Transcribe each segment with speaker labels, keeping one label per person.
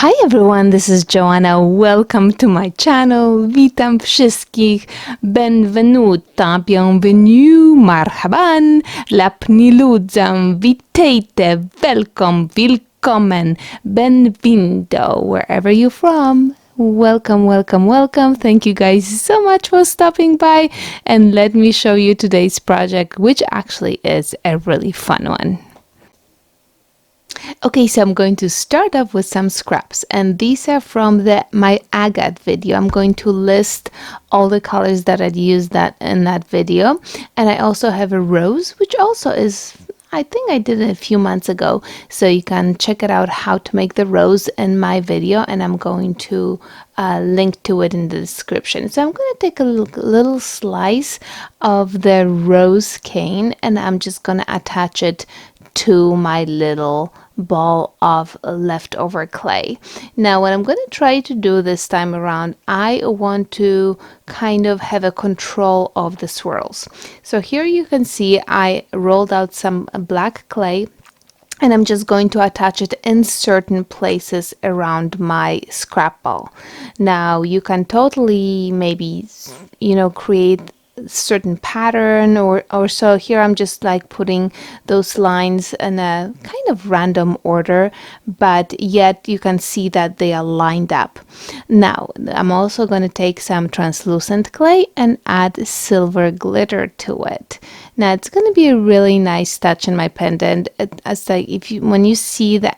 Speaker 1: Hi everyone, this is Joanna. Welcome to my channel. Witam wszystkich. Benvenuta, bienvenue, marhaban, lapni ludzam, vitejte, welcome, willkommen, benvindo, wherever you're from. Welcome, welcome, welcome. Thank you guys so much for stopping by, and let me show you today's project, which actually is a really fun one. Okay, so I'm going to start off with some scraps, and these are from my Agate video. I'm going to list all the colors that I'd used in that video, and I also have a rose, which also is, I think I did it a few months ago, so you can check it out how to make the rose in my video, and I'm going to link to it in the description. So I'm going to take a little slice of the rose cane, and I'm just going to attach it to my little ball of leftover clay. Now what I'm going to try to do this time around, I want to kind of have a control of the swirls. So here you can see I rolled out some black clay, and I'm just going to attach it in certain places around my scrap ball. Now you can totally maybe, create certain pattern or so. Here I'm just like putting those lines in a kind of random order, but yet you can see that they are lined up. Now I'm also going to take some translucent clay and add silver glitter to it. Now it's going to be a really nice touch in my pendant. It's like when you see the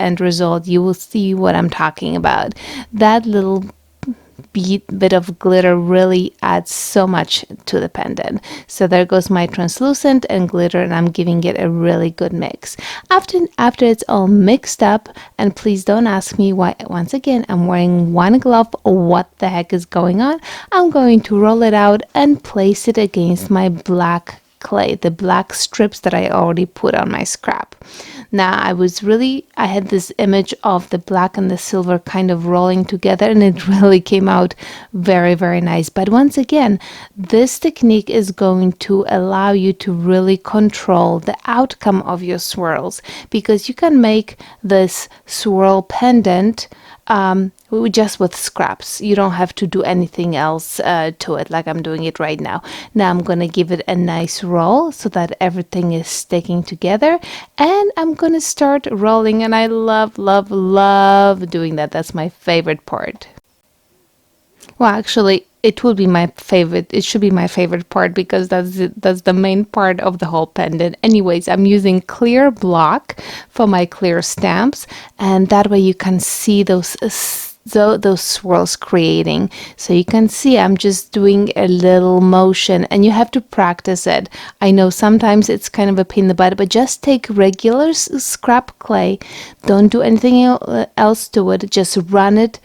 Speaker 1: end result, you will see what I'm talking about. That little bit of glitter really adds so much to the pendant. So there goes my translucent and glitter, and I'm giving it a really good mix. After it's all mixed up, and please don't ask me why, once again, I'm wearing one glove, what the heck is going on, I'm going to roll it out and place it against my black clay, the black strips that I already put on my scrap. Now I had this image of the black and the silver kind of rolling together, and it really came out very, very nice. But once again, this technique is going to allow you to really control the outcome of your swirls, because you can make this swirl pendant just with scraps. You don't have to do anything else to it like I'm doing it right now. Now I'm going to give it a nice roll so that everything is sticking together, and I'm going to start rolling, and I love, love, love doing that. That's my favorite part. Well, actually, it will be my favorite. It should be my favorite part, because that's the main part of the whole pendant. Anyways, I'm using clear block for my clear stamps, and that way you can see those swirls creating. So you can see I'm just doing a little motion, and you have to practice it. I know sometimes it's kind of a pain in the butt, but just take regular scrap clay, don't do anything else to it, just run it,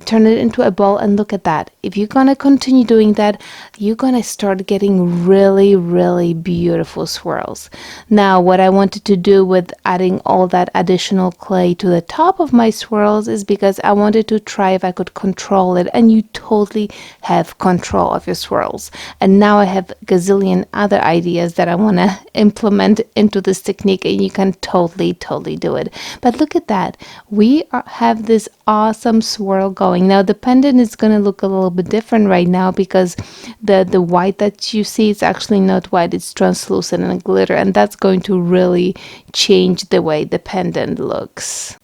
Speaker 1: turn it into a ball, and look at that. If you're gonna continue doing that, you're gonna start getting really, really beautiful swirls. Now what I wanted to do with adding all that additional clay to the top of my swirls is because I wanted to try if I could control it, and you totally have control of your swirls. And now I have a gazillion other ideas that I want to implement into this technique, and you can totally do it. But look at that, we have this awesome swirl going. Now the pendant is going to look a little bit different right now, because the white that you see is actually not white, it's translucent and glitter, and that's going to really change the way the pendant looks.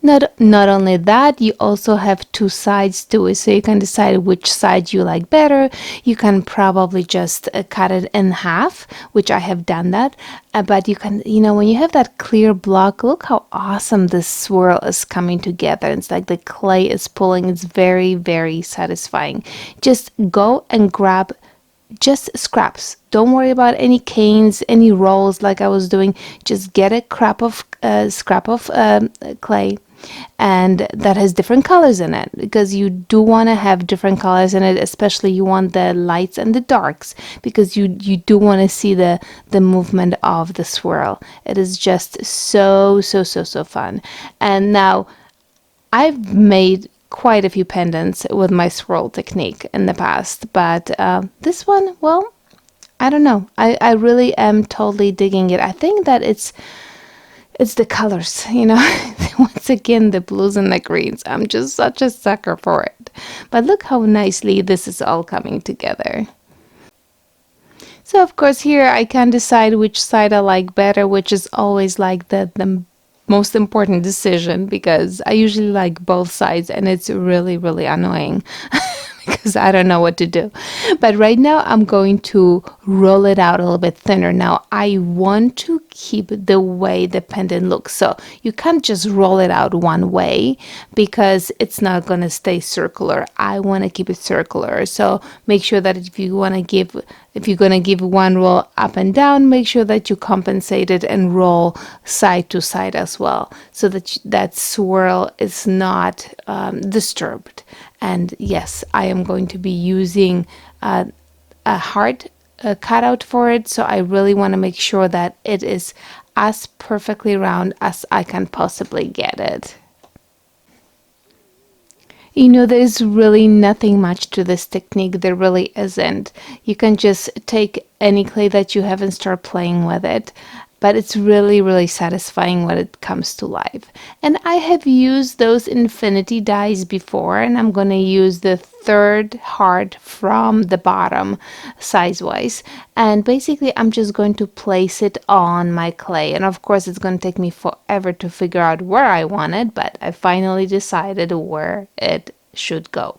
Speaker 1: Not only that, you also have two sides to it, so you can decide which side you like better. You can probably just cut it in half, which I have done that, but you can, when you have that clear block, look how awesome this swirl is coming together. It's like the clay is pulling. It's very, very satisfying. Just go and grab just scraps. Don't worry about any canes, any rolls like I was doing. Just get a scrap of clay, and that has different colors in it, because you do want to have different colors in it, especially you want the lights and the darks, because you do want to see the movement of the swirl. It is just so fun. And now I've made quite a few pendants with my swirl technique in the past, but this one, well, I don't know, I really am totally digging it. I think that it's the colors, you know. Once again, the blues and the greens. I'm just such a sucker for it. But look how nicely this is all coming together. So of course here I can decide which side I like better, which is always like the most important decision, because I usually like both sides and it's really, really annoying. Because I don't know what to do. But right now I'm going to roll it out a little bit thinner. Now I want to keep the way the pendant looks. So you can't just roll it out one way because it's not going to stay circular. I want to keep it circular. So make sure that if you're going to give one roll up and down, make sure that you compensate it and roll side to side as well, so that that swirl is not disturbed. And yes, I am going to be using a heart cutout for it, so I really want to make sure that it is as perfectly round as I can possibly get it. You know, there's really nothing much to this technique. There really isn't. You can just take any clay that you have and start playing with it. But it's really, really satisfying when it comes to life. And I have used those infinity dies before, and I'm going to use the third heart from the bottom size-wise. And basically, I'm just going to place it on my clay. And of course, it's going to take me forever to figure out where I want it, but I finally decided where it should go.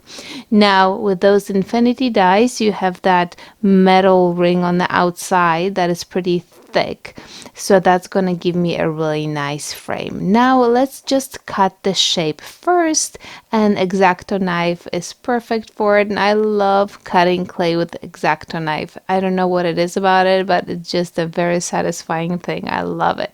Speaker 1: Now with those infinity dies, you have that metal ring on the outside that is pretty thick, so that's going to give me a really nice frame. Now let's just cut the shape first, and X-Acto knife is perfect for it, and I love cutting clay with X-Acto knife. I don't know what it is about it, but it's just a very satisfying thing. I love it.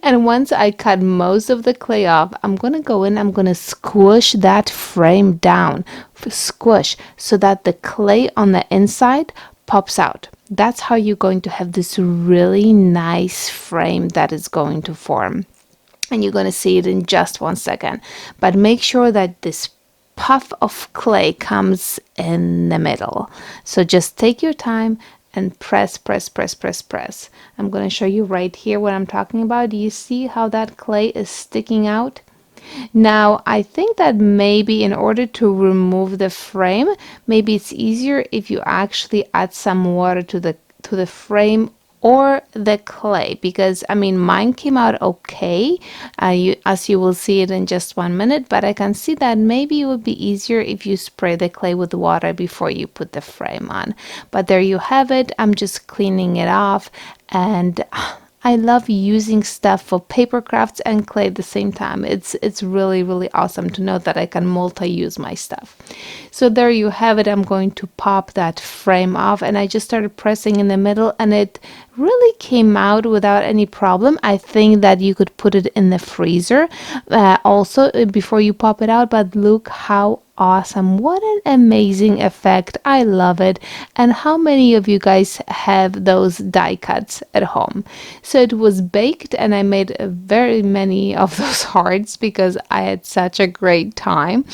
Speaker 1: And once I cut most of the clay off, I'm going to go in, I'm going to squish that frame down, squish, so that the clay on the inside pops out. That's how you're going to have this really nice frame that is going to form. And you're going to see it in just 1 second. But make sure that this puff of clay comes in the middle. So just take your time and press, press, press, press, press. I'm going to show you right here what I'm talking about. Do you see how that clay is sticking out? Now, I think that maybe in order to remove the frame, maybe it's easier if you actually add some water to the frame or the clay, because I mean mine came out okay, as you will see it in just 1 minute, but I can see that maybe it would be easier if you spray the clay with water before you put the frame on. But there you have it. I'm just cleaning it off, and I love using stuff for paper crafts and clay at the same time. It's really, really awesome to know that I can multi-use my stuff. So there you have it. I'm going to pop that frame off, and I just started pressing in the middle, and it really came out without any problem. I think that you could put it in the freezer also before you pop it out, but look how awesome. What an amazing effect. I love it. And how many of you guys have those die cuts at home? So it was baked, and I made very many of those hearts because I had such a great time.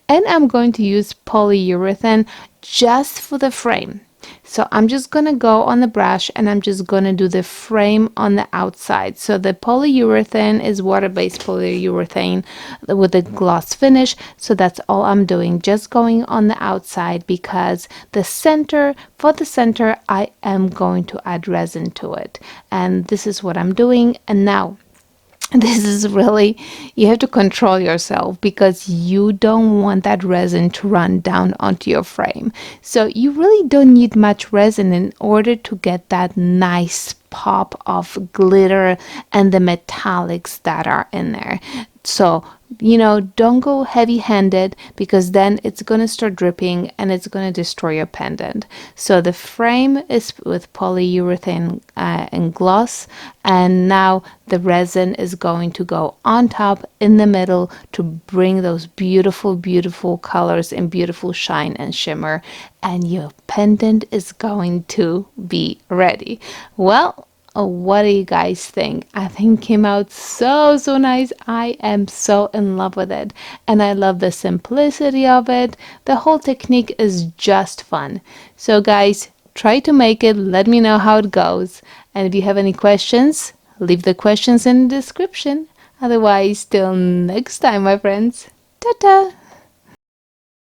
Speaker 1: And I'm going to use polyurethane just for the frame. So I'm just going to go on the brush, and I'm just going to do the frame on the outside. So the polyurethane is water-based polyurethane with a gloss finish. So that's all I'm doing, just going on the outside, because the center, for the center, I am going to add resin to it. And this is what I'm doing. And now, this is really, you have to control yourself, because you don't want that resin to run down onto your frame. So you really don't need much resin in order to get that nice pop of glitter and the metallics that are in there. So, you know, don't go heavy-handed, because then it's going to start dripping and it's going to destroy your pendant. So the frame is with polyurethane and gloss, and now the resin is going to go on top in the middle to bring those beautiful, beautiful colors and beautiful shine and shimmer, and your pendant is going to be ready. Well, what do you guys think? I think it came out so nice. I am so in love with it, and I love the simplicity of it. The whole technique is just fun. So guys, try to make it. Let me know how it goes, and if you have any questions, Leave the questions in the description. Otherwise, till next time, my friends. Ta-ta!